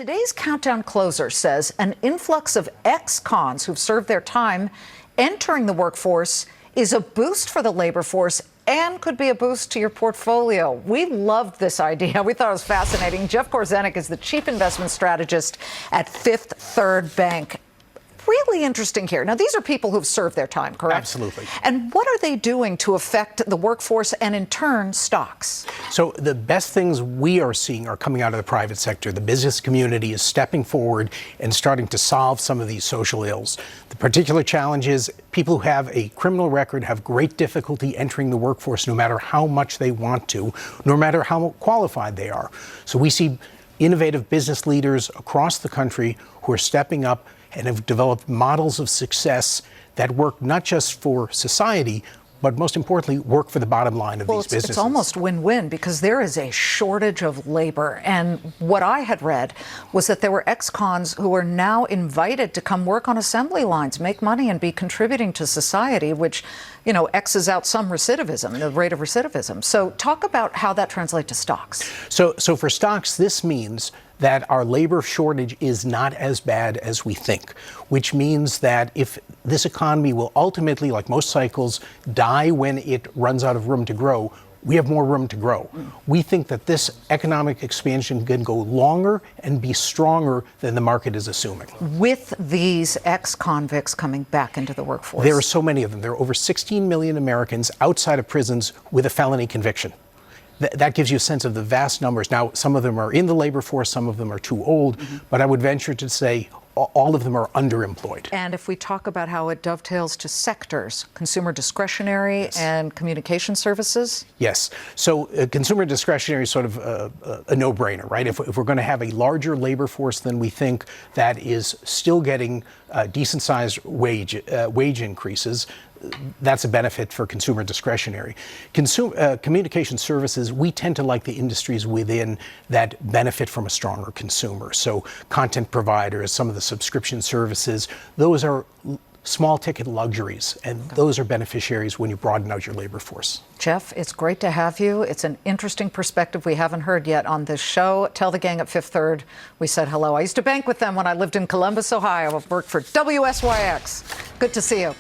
Today's Countdown Closer says an influx of ex-cons who've served their time entering the workforce is a boost for the labor force and could be a boost to your portfolio. We loved this idea. We thought it was fascinating. Jeff Korzenik is the chief investment strategist at Fifth Third Bank. Really interesting here. Now, these are people who've served their time, correct? Absolutely. And what are they doing to affect the workforce and, in turn, stocks? So the best things we are seeing are coming out of the private sector. The business community is stepping forward and starting to solve some of these social ills. The particular challenge is people who have a criminal record have great difficulty entering the workforce no matter how much they want to, no matter how qualified they are. So we see innovative business leaders across the country who are stepping up and have developed models of success that work not just for society, but most importantly, work for the bottom line of these businesses. It's almost win-win because there is a shortage of labor. And what I had read was that there were ex-cons who are now invited to come work on assembly lines, make money, and be contributing to society, which, you know, X's out some recidivism, the rate of recidivism. So talk about how that translates to stocks. So for stocks, this means that our labor shortage is not as bad as we think, which means that if this economy will ultimately, like most cycles, die when it runs out of room to grow, we have more room to grow. We think that this economic expansion can go longer and be stronger than the market is assuming. With these ex-convicts coming back into the workforce? There are so many of them. There are over 16 million Americans outside of prisons with a felony conviction. That gives you a sense of the vast numbers. Now, some of them are in the labor force, some of them are too old, but I would venture to say all of them are underemployed. And if we talk about how it dovetails to sectors, consumer discretionary Yes. and communication services? Yes. So consumer discretionary is sort of a no-brainer, right? If we're going to have a larger labor force than we think that is still getting decent-sized wage increases, that's a benefit for consumer discretionary. Communication services, we tend to like the industries within that benefit from a stronger consumer. So content providers, some of the subscription services, those are small ticket luxuries, and those are beneficiaries when you broaden out your labor force. Jeff, it's great to have you. It's an interesting perspective we haven't heard yet on this show. Tell the gang at Fifth Third we said hello. I used to bank with them when I lived in Columbus, Ohio. I've worked for WSYX. Good to see you.